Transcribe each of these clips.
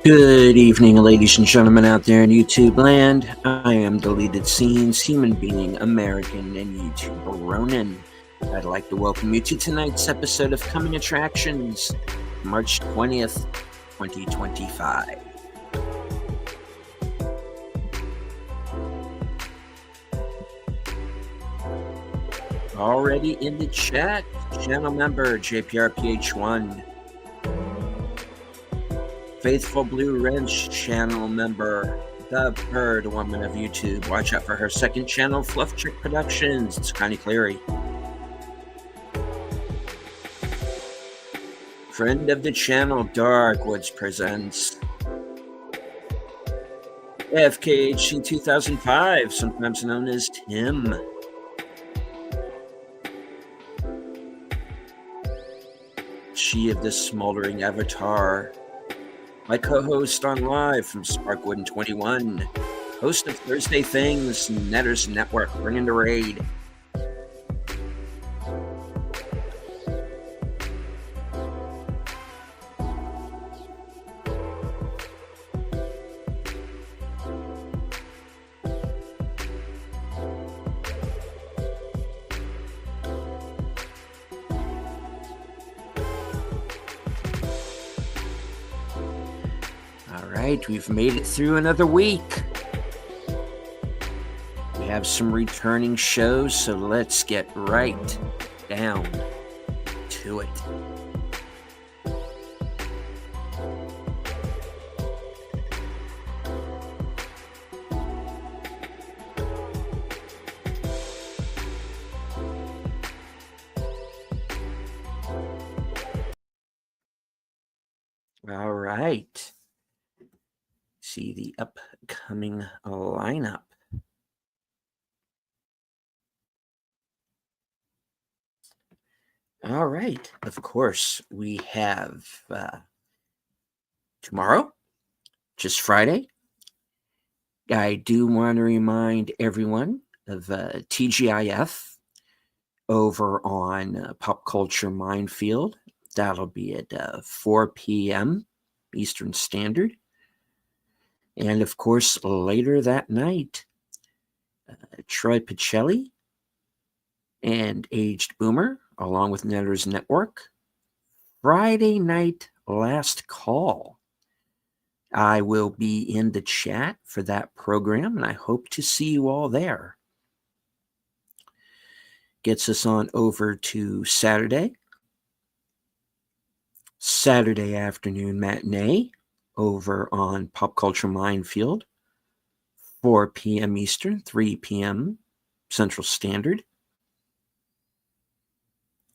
Good evening, ladies and gentlemen out there in YouTube land. I am Deleted Scenes, human being, American, and YouTuber Ronan. I'd like to welcome you to tonight's episode of Coming Attractions, March 20th, 2025. Already in the chat, channel member JPRPH1. Faithful Blue Wrench channel member, the Bird Woman of YouTube. Watch out for her second channel, Fluff Trick Productions. It's Connie Cleary. Friend of the channel, Dark Woods Presents. FKHC 2005, sometimes known as Tim. She of the Smoldering Avatar. My co-host on live from Sparkwood 21, host of Thursday Things, Netters Network, bringing the raid. We've made it through another week. We have some returning shows, so let's get right down to it. All right. See the upcoming lineup. All right. Of course, we have tomorrow, just Friday. I do want to remind everyone of TGIF over on Pop Culture Minefield. That'll be at 4 p.m. Eastern Standard. And of course, later that night, Troy Pacelli and Aged Boomer, along with Netters Network, Friday Night Last Call. I will be in the chat for that program, and I hope to see you all there. Gets us on over to Saturday afternoon matinee over on Pop Culture Minefield, 4 p.m. Eastern, 3 p.m. Central Standard.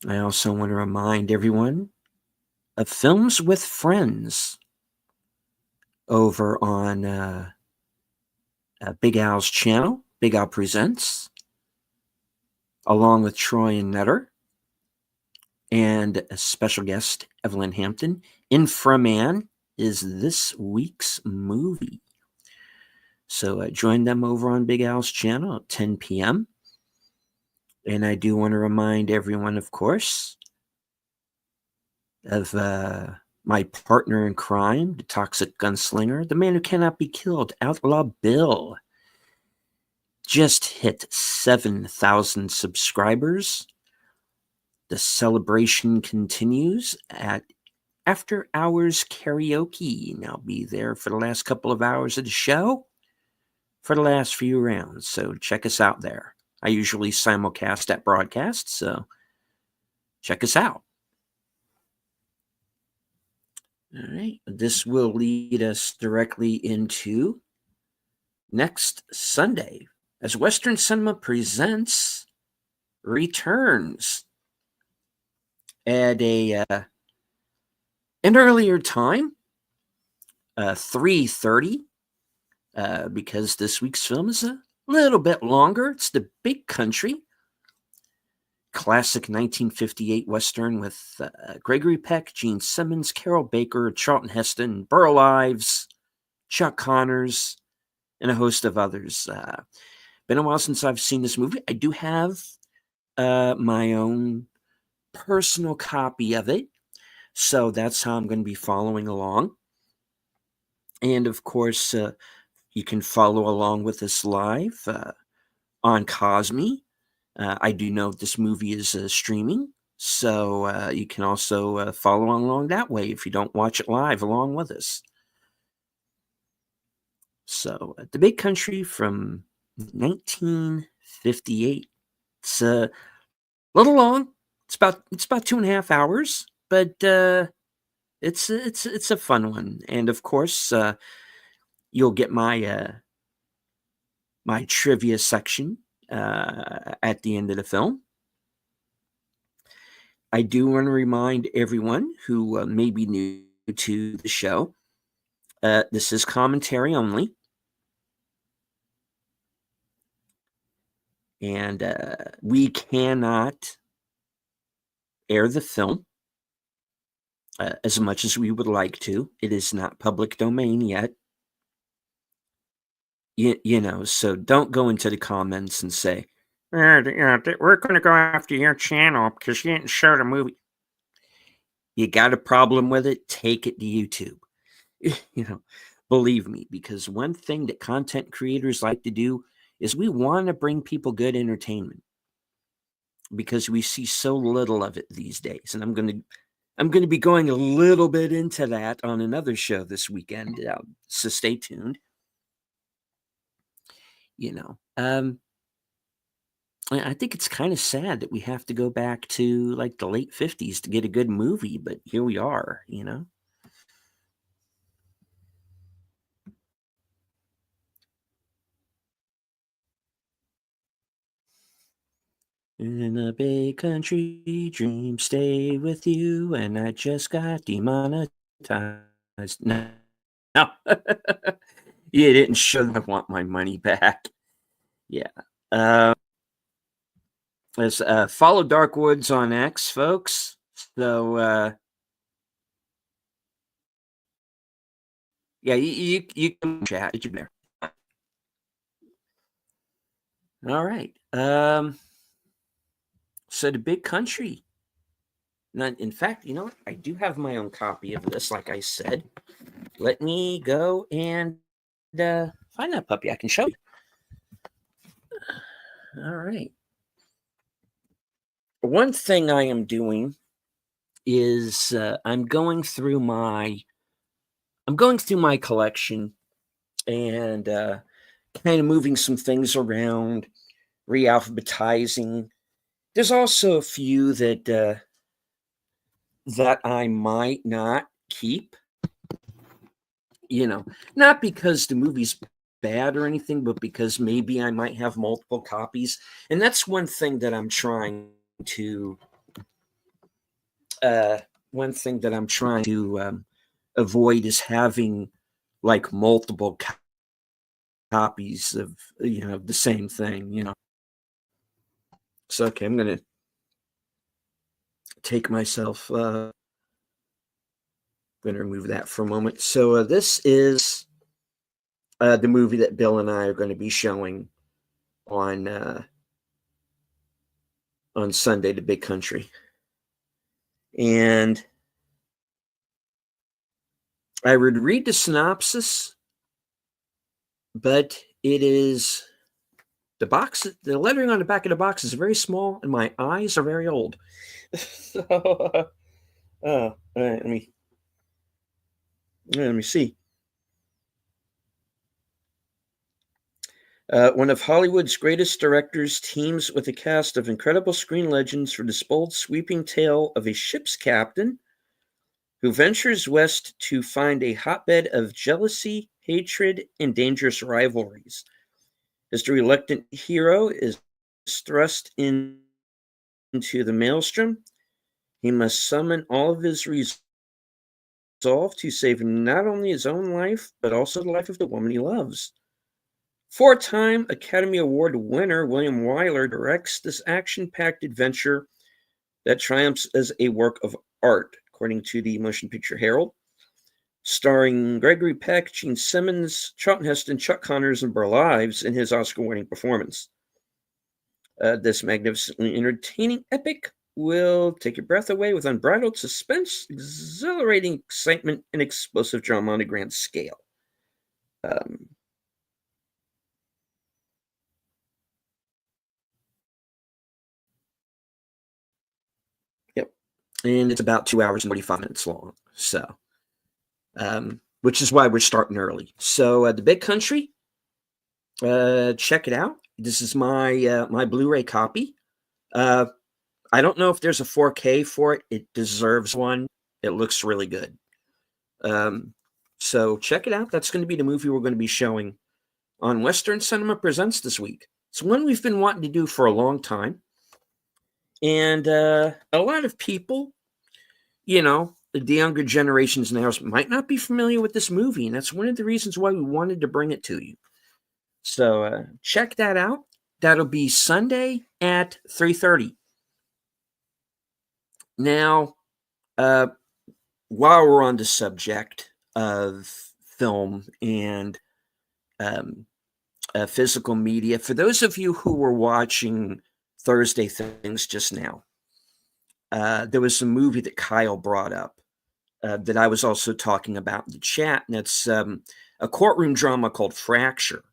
I also want to remind everyone of Films with Friends over on Big Al's channel, Big Al Presents, along with Troy and Netter, and a special guest, Evelyn Hampton. Inframan is this week's movie. So join them over on Big Al's channel at 10 p.m. And I do want to remind everyone, of course, of my partner in crime, the Toxic Gunslinger, the man who cannot be killed, Outlaw Bill. Just hit 7,000 subscribers. The celebration continues at After Hours Karaoke. And I'll be there for the last couple of hours of the show for the last few rounds. So check us out there. I usually simulcast that broadcast, so check us out. All right. This will lead us directly into next Sunday as Western Cinema Presents returns at an earlier time, 3:30, because this week's film is a little bit longer. It's The Big Country, classic 1958 Western with Gregory Peck, Gene Simmons, Carol Baker, Charlton Heston, Burl Ives, Chuck Connors, and a host of others. Been a while since I've seen this movie. I do have my own personal copy of it, so that's how I'm going to be following along. And of course, you can follow along with us live on Cosme. I do know this movie is streaming, so you can also follow along that way if you don't watch it live along with us. So, The Big Country from 1958. It's a little long. It's about 2.5 hours, but it's a fun one. And of course, you'll get my trivia section at the end of the film. I do want to remind everyone who may be new to the show, this is commentary only. And we cannot air the film as much as we would like to. It is not public domain yet. So don't go into the comments and say, we're going to go after your channel because you didn't show the movie. You got a problem with it, take it to YouTube. Believe me, because one thing that content creators like to do is we want to bring people good entertainment because we see so little of it these days. And I'm going to be going a little bit into that on another show this weekend. So stay tuned. I think it's kind of sad that we have to go back to like the late 50s to get a good movie, but here we are. In a big country, dreams stay with you, and I just got demonetized. No. You didn't show I want my money back. Yeah. Let's follow Dark Woods on X, folks. So, yeah, you can chat. Did you there? All right. So The Big Country. Now, in fact, you know what? I do have my own copy of this, like I said. Let me go and find that puppy. I can show you. All right. One thing I am doing is I'm going through my collection and kind of moving some things around, realphabetizing. There's also a few that I might not keep. Not because the movie's bad or anything, but because maybe I might have multiple copies. And that's one thing that I'm trying to avoid is having like multiple copies of the same thing. So okay, I'm gonna take myself. I'm gonna remove that for a moment. So this is the movie that Bill and I are going to be showing on Sunday, The Big Country. And I would read the synopsis, but it is the lettering on the back of the box is very small, and my eyes are very old. So, all right, let me see. One of Hollywood's greatest directors teams with a cast of incredible screen legends for this bold, sweeping tale of a ship's captain who ventures west to find a hotbed of jealousy, hatred, and dangerous rivalries. As the reluctant hero is thrust into the maelstrom, he must summon all of his resolve to save not only his own life, but also the life of the woman he loves. Four-time Academy Award winner William Wyler directs this action-packed adventure that triumphs as a work of art, according to the Motion Picture Herald. Starring Gregory Peck, Gene Simmons, Charlton Heston, Chuck Connors, and Burl Ives in his Oscar-winning performance. This magnificently entertaining epic will take your breath away with unbridled suspense, exhilarating excitement, and explosive drama on a grand scale. Um, yep. And it's about 2 hours and 45 minutes long. So, which is why we're starting early. So, The Big Country, check it out. This is my Blu-ray copy. Uh, I don't know if there's a 4K for it. It deserves one. It looks really good. So check it out. That's going to be the movie we're going to be showing on Western Cinema Presents this week. It's one we've been wanting to do for a long time. And a lot of people, the younger generations now might not be familiar with this movie. And that's one of the reasons why we wanted to bring it to you. So check that out. That'll be Sunday at 3:30. Now, while we're on the subject of film and physical media, for those of you who were watching Thursday Things just now, there was a movie that Kyle brought up that I was also talking about in the chat, and it's a courtroom drama called Fracture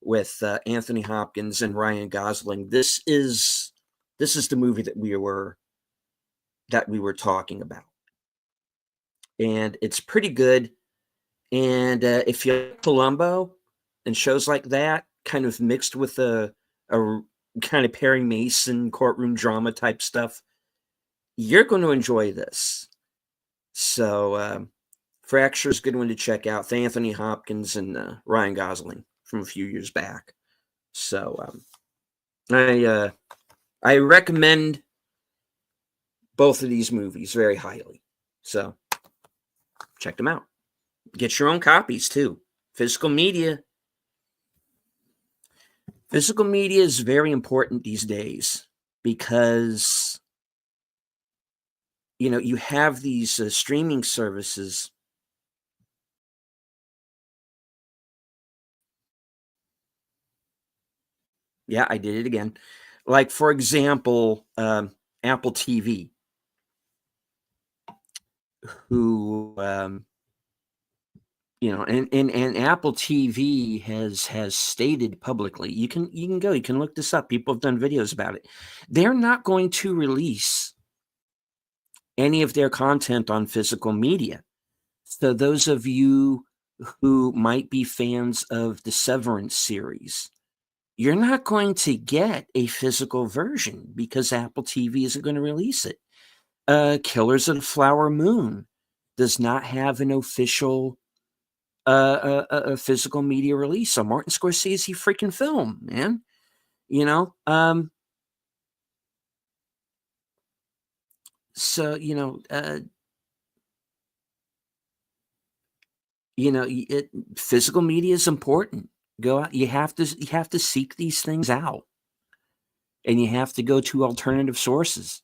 with Anthony Hopkins and Ryan Gosling. This is the movie that we were talking about, and it's pretty good. And if you like Columbo and shows like that, kind of mixed with a kind of Perry Mason courtroom drama type stuff, you're going to enjoy this. So Fracture is a good one to check out. With Anthony Hopkins and Ryan Gosling from a few years back. So I recommend both of these movies very highly. So check them out. Get your own copies too. Physical media is very important these days because you have these streaming services. Yeah, I did it again. Like, for example, Apple TV, who and Apple TV has stated publicly. You can go. You can look this up. People have done videos about it. They're not going to release any of their content on physical media. So those of you who might be fans of the Severance series, you're not going to get a physical version because Apple TV isn't going to release it. Killers of the Flower Moon does not have an official a physical media release. A Martin Scorsese freaking film, man. So physical media is important. Go out. You have to seek these things out, and you have to go to alternative sources.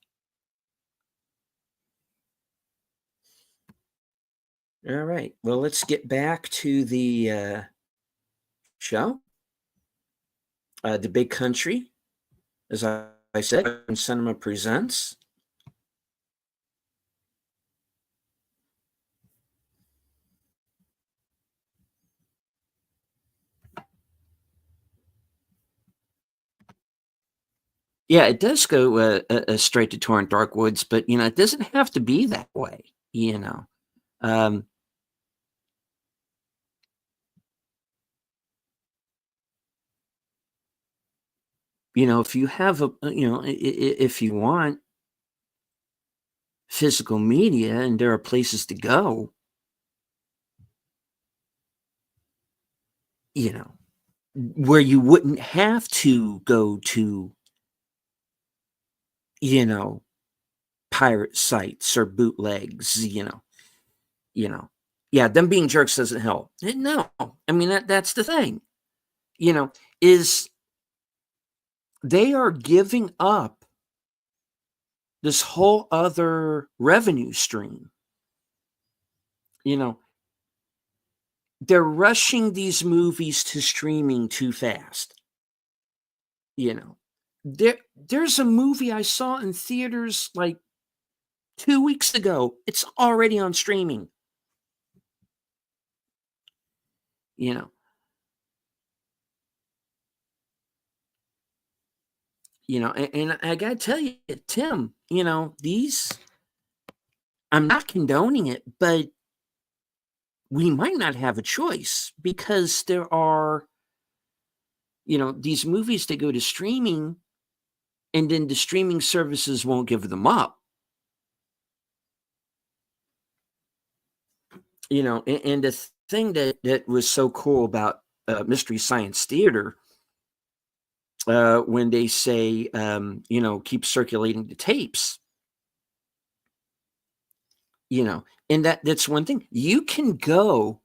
All right. Well, let's get back to the show. The Big Country, as I said, Cinema Presents. Yeah, it does go straight to Torrent Dark Woods, but it doesn't have to be that way. If you have if you want physical media and there are places to go, where you wouldn't have to go to, pirate sites or bootlegs, yeah, them being jerks doesn't help. No, I mean, that's the thing, is they are giving up this whole other revenue stream. They're rushing these movies to streaming too fast. There's a movie I saw in theaters like 2 weeks ago. It's already on streaming. and I gotta tell you, Tim, I'm not condoning it, but we might not have a choice because there are, these movies that go to streaming and then the streaming services won't give them up. And the thing that was so cool about Mystery Science Theater, when they say, keep circulating the tapes, and that's one thing. You can go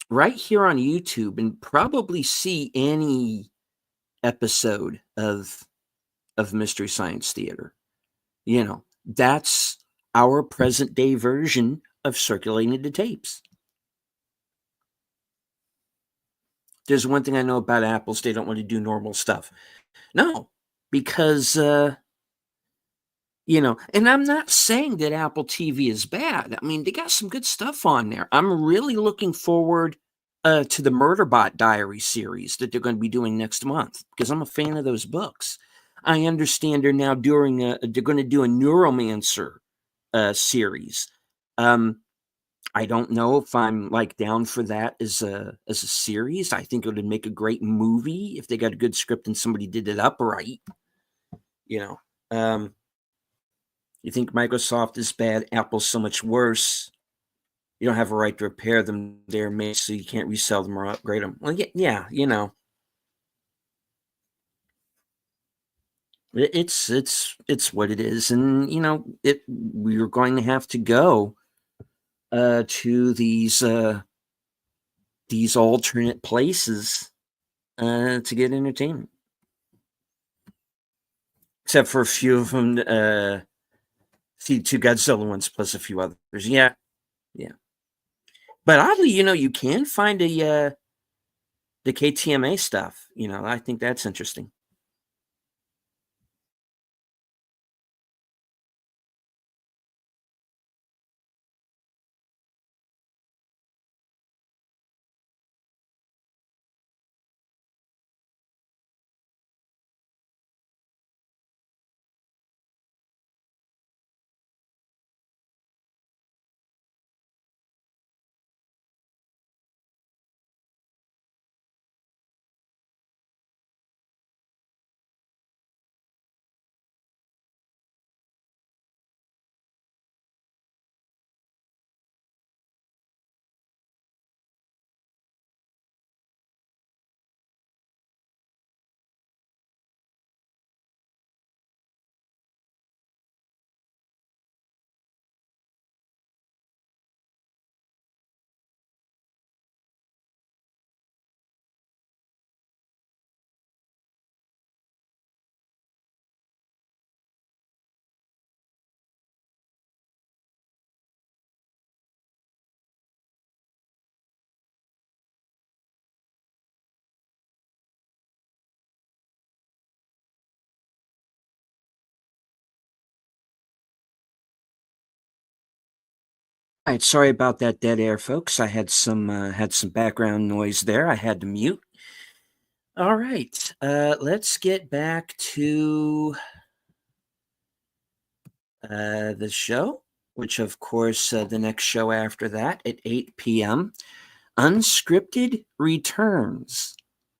right here on YouTube and probably see any episode of Mystery Science Theater. That's our present day version of circulating the tapes. There's one thing I know about Apple's, they don't want to do normal stuff. No, because and I'm not saying that Apple TV is bad. I mean, they got some good stuff on there. I'm really looking forward to the Murderbot Diary series that they're going to be doing next month because I'm a fan of those books. I understand they're now doing they're going to do a Neuromancer series. I don't know if I'm down for that as a series. I think it would make a great movie if they got a good script and somebody did it up right. You think Microsoft is bad, Apple's so much worse. You don't have a right to repair them. They're made so you can't resell them or upgrade them. Well, yeah, it's what it is, and we're going to have to go to these alternate places to get entertainment, except for a few of them. See, two Godzilla ones plus a few others. Yeah. But oddly, you can find the KTMA stuff. I think that's interesting. All right, sorry about that dead air, folks. I had some background noise there. I had to mute. All right, let's get back to the show, which of course the next show after that at 8 p.m. Unscripted returns.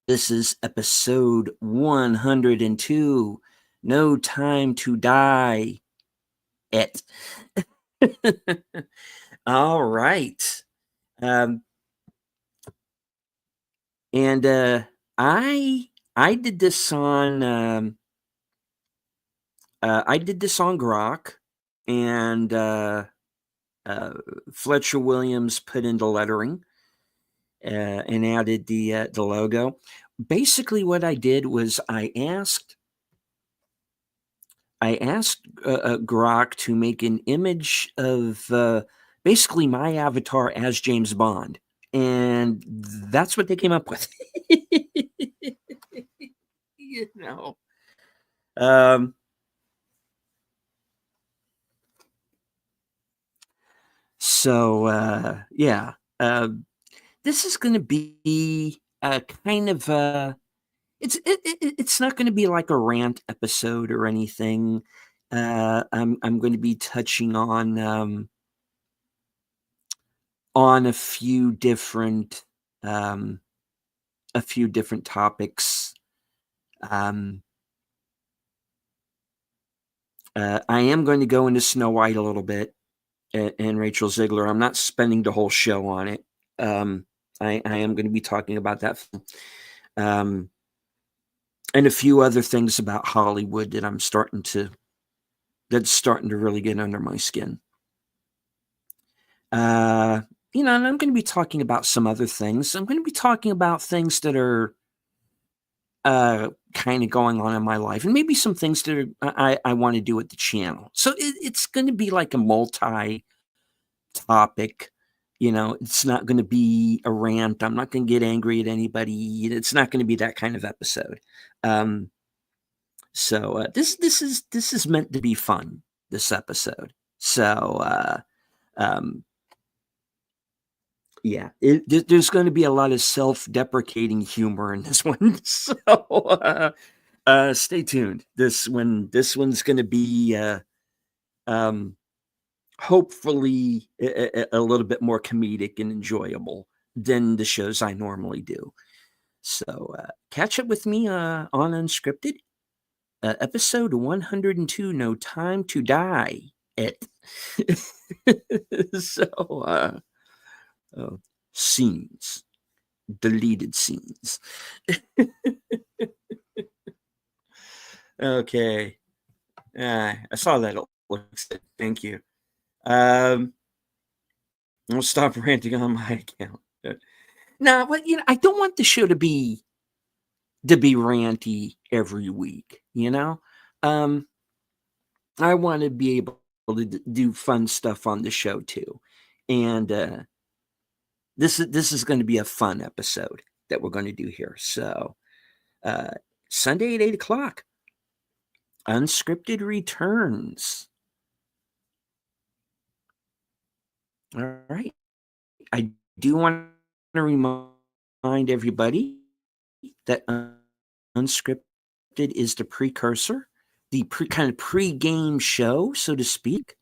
This is episode 102. No Time to Die. All right. And I did this on Grok, and Fletcher Williams put in the lettering and added the logo. Basically, what I did was I asked Grok to make an image of basically my avatar as James Bond, and that's what they came up with. So yeah, this is going to be kind of It's not going to be like a rant episode or anything. I'm going to be touching on a few different topics. I am going to go into Snow White a little bit and Rachel Ziegler. I'm not spending the whole show on it. I am going to be talking about that. And a few other things about Hollywood that that's starting to really get under my skin. And I'm going to be talking about some other things. I'm going to be talking about things that are kind of going on in my life, and maybe some things that I want to do at the channel. So it's going to be like a multi-topic. It's not going to be a rant. I'm not going to get angry at anybody. It's not going to be that kind of episode. So this is meant to be fun. This episode. So yeah, there's going to be a lot of self-deprecating humor in this one. So stay tuned. This one's going to be hopefully a little bit more comedic and enjoyable than the shows I normally do. So catch up with me on Unscripted, episode 102, No Time to Die. So scenes, deleted scenes. Okay. I saw that. Thank you. I'll stop ranting on my account. No, but I don't want the show to be ranty every week. I want to be able to do fun stuff on the show too, and this is going to be a fun episode that we're going to do here. So Sunday at 8:00, Unscripted returns. All right. I do want to remind everybody that Unscripted is the precursor, the kind of pre-game show, so to speak,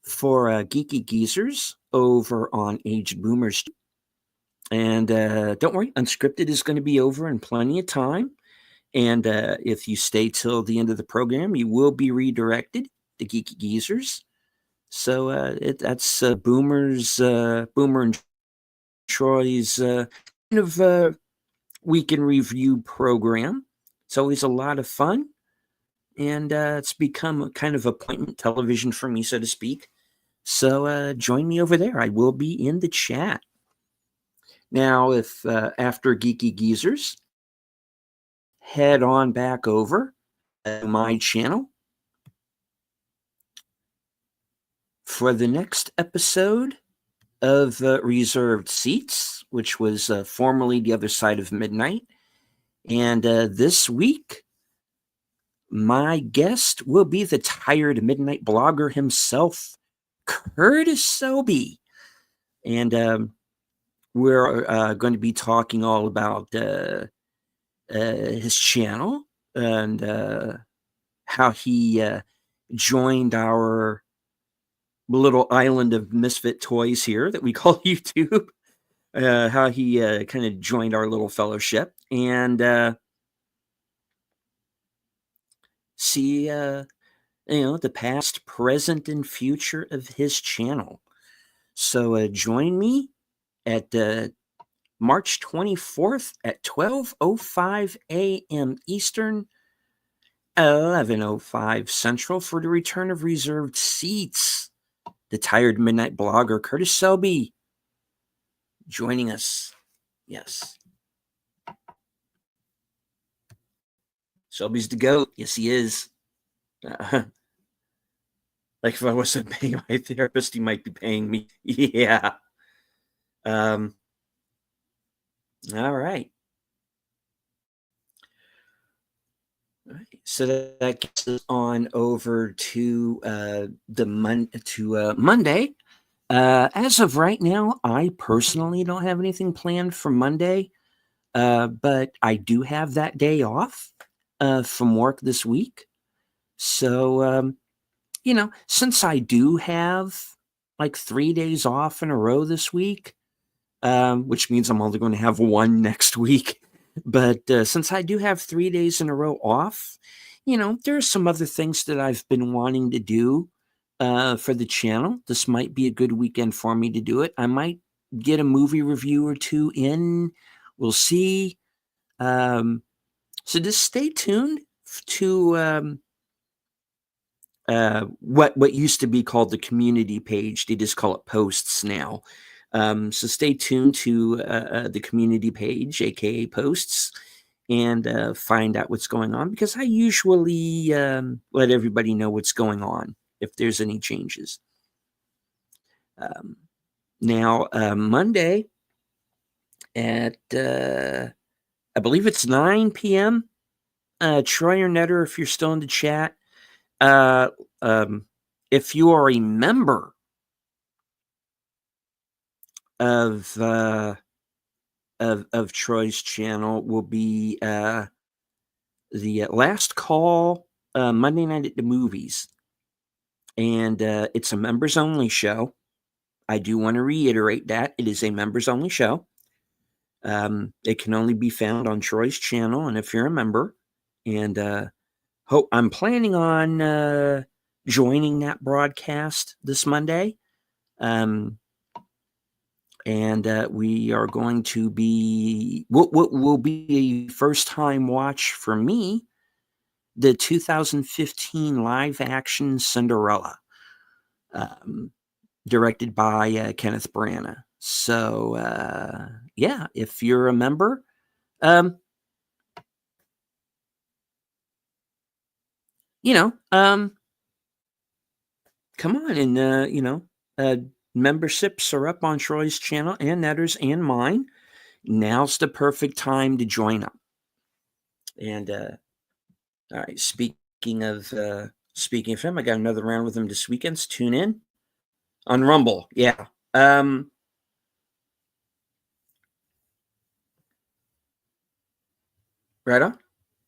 for Geeky Geezers over on Aged Boomers. And don't worry, Unscripted is going to be over in plenty of time. And if you stay till the end of the program, you will be redirected to Geeky Geezers. So that's Boomer and Troy's kind of week in review program. It's always a lot of fun, and it's become a kind of appointment television for me, so to speak. So join me over there. I will be in the chat. Now, if after Geeky Geezers, head on back over to my channel for the next episode of Reserved Seats, which was formerly The Other Side of Midnight. And this week, my guest will be the tired midnight blogger himself, Curtis Selby. And we're going to be talking all about his channel and how he joined our little island of misfit toys here that we call YouTube. How he kind of joined our little fellowship, and see the past, present, and future of his channel. So join me at March 24th at 12:05 a.m. Eastern, 11:05 Central for the return of Reserved Seats. The tired midnight blogger Curtis Selby joining us. Yes. Selby's the GOAT. Yes, he is. Like if I wasn't paying my therapist, he might be paying me. Yeah. All right. So that gets us on over to Monday. As of right now, I personally don't have anything planned for Monday. But I do have that day off from work this week. So, since I do have like 3 days off in a row this week, which means I'm only going to have one next week. But since I do have 3 days in a row off, there are some other things that I've been wanting to do for the channel. This might be a good weekend for me to do it. I might get a movie review or two in. We'll see. So just stay tuned to what used to be called the community page. They just call it posts now. So stay tuned to the community page, aka posts, and find out what's going on, because I usually let everybody know what's going on if there's any changes. Now, Monday at I believe it's 9 p.m. Troy or Netter, if you're still in the chat, if you are a member of Troy's channel, will be the last call Monday night at the movies, and it's a members only show. I do want to reiterate that it is a members only show. It can only be found on Troy's channel, and if you're a member, and I'm planning on joining that broadcast this Monday. And we are going to be, what will be a first time watch for me, the 2015 live action Cinderella, directed by Kenneth Branagh. So, yeah, if you're a member, come on and, memberships are up on Troy's channel and Netter's and mine. Now's the perfect time to join up. And all right, speaking of him, I got another round with him this weekend. So tune in on Rumble. Yeah. Right on.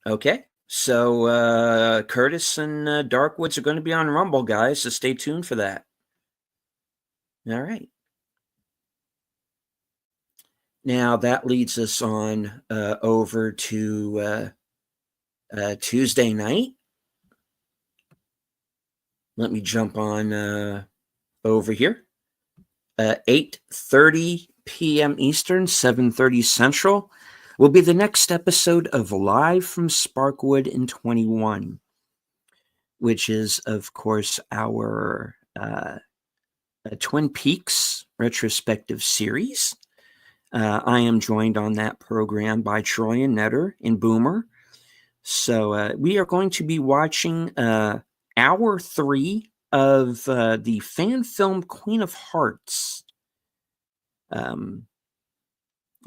Okay. So Curtis and Darkwoods are going to be on Rumble, guys. So stay tuned for that. All right. Now that leads us on over to Tuesday night. Let me jump on over here. 8:30 p.m. Eastern, 7:30 Central, will be the next episode of Live from Sparkwood in 21, which is, of course, our Twin Peaks retrospective series. I am joined on that program by Troy and Netter and Boomer. So we are going to be watching hour 3 of the fan film Queen of Hearts.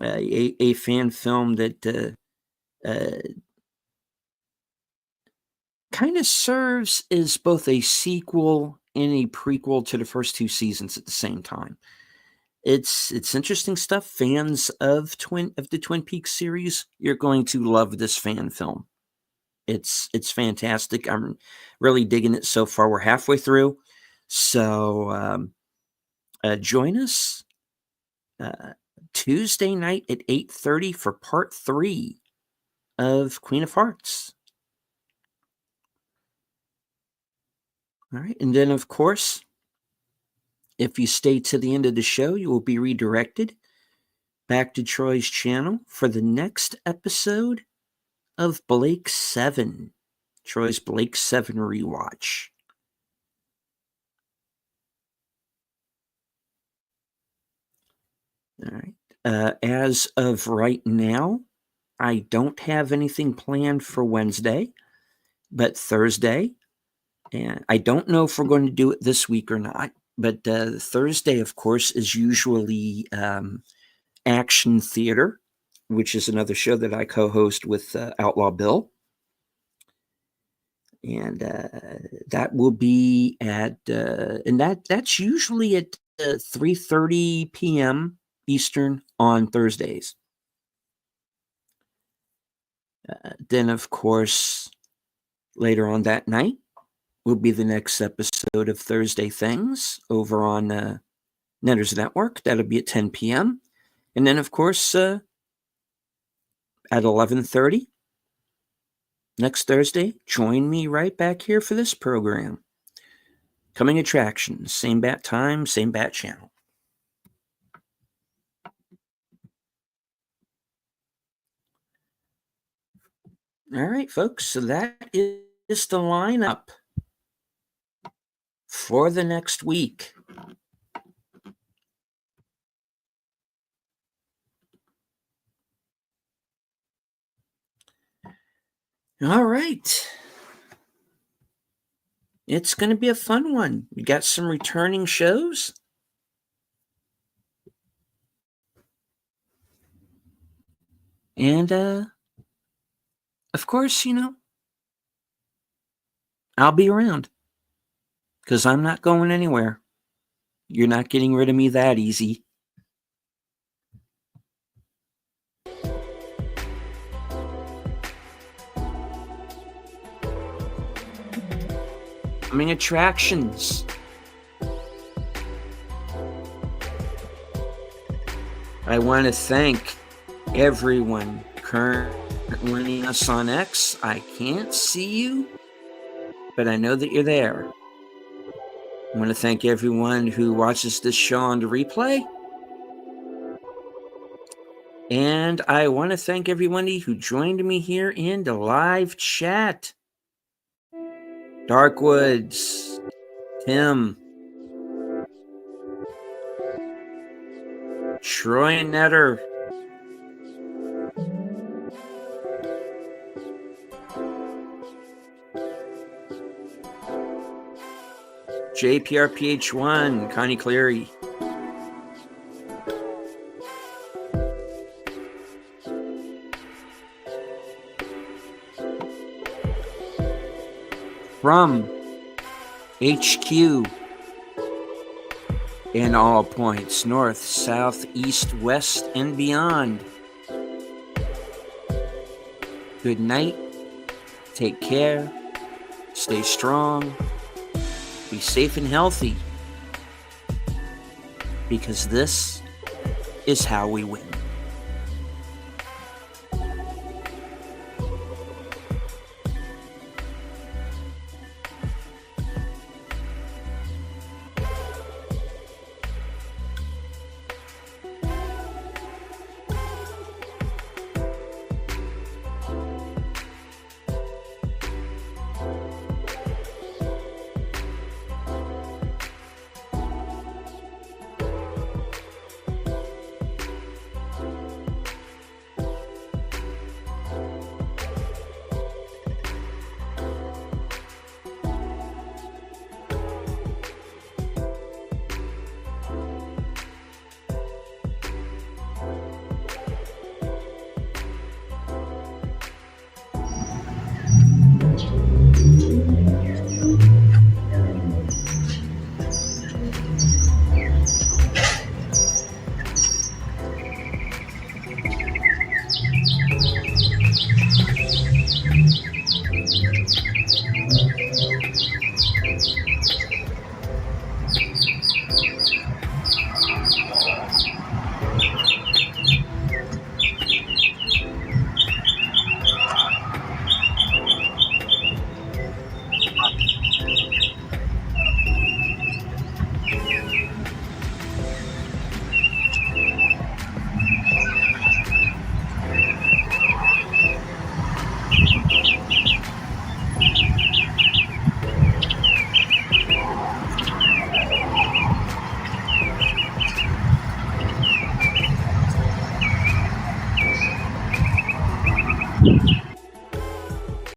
A fan film that kind of serves as both a sequel and a prequel to the first 2 seasons at the same time. It's interesting stuff. Fans of the Twin Peaks series, you're going to love this fan film. It's fantastic. I'm really digging it so far. We're halfway through. So join us Tuesday night at 8:30 for part 3 of Queen of Hearts. All right. And then, of course, if you stay to the end of the show, you will be redirected back to Troy's channel for the next episode of Blake 7, Troy's Blake 7 rewatch. All right. As of right now, I don't have anything planned for Wednesday, but Thursday, and I don't know if we're going to do it this week or not, but Thursday, of course, is usually Action Theater, which is another show that I co-host with Outlaw Bill. And that will be at, and that's usually at 3:30 p.m. Eastern on Thursdays. Then, of course, later on that night will be the next episode of Thursday Things over on Netters Network. That'll be at 10 p.m. And then, of course, at 11:30 next Thursday, join me right back here for this program. Coming attractions, same bat time, same bat channel. All right, folks, so that is the lineup for the next week. All right. It's going to be a fun one. We got some returning shows. And, of course, I'll be around. Because I'm not going anywhere. You're not getting rid of me that easy. Coming attractions. I want to thank everyone currently us on X. I can't see you, but I know that you're there. I want to thank everyone who watches this show on the replay. And I want to thank everybody who joined me here in the live chat. Darkwoods, Tim, Troy Netter, JPRPH1, Connie Cleary, from HQ in all points, north, south, east, west, and beyond. Good night. Take care. Stay strong. Be safe and healthy. Because this is how we win.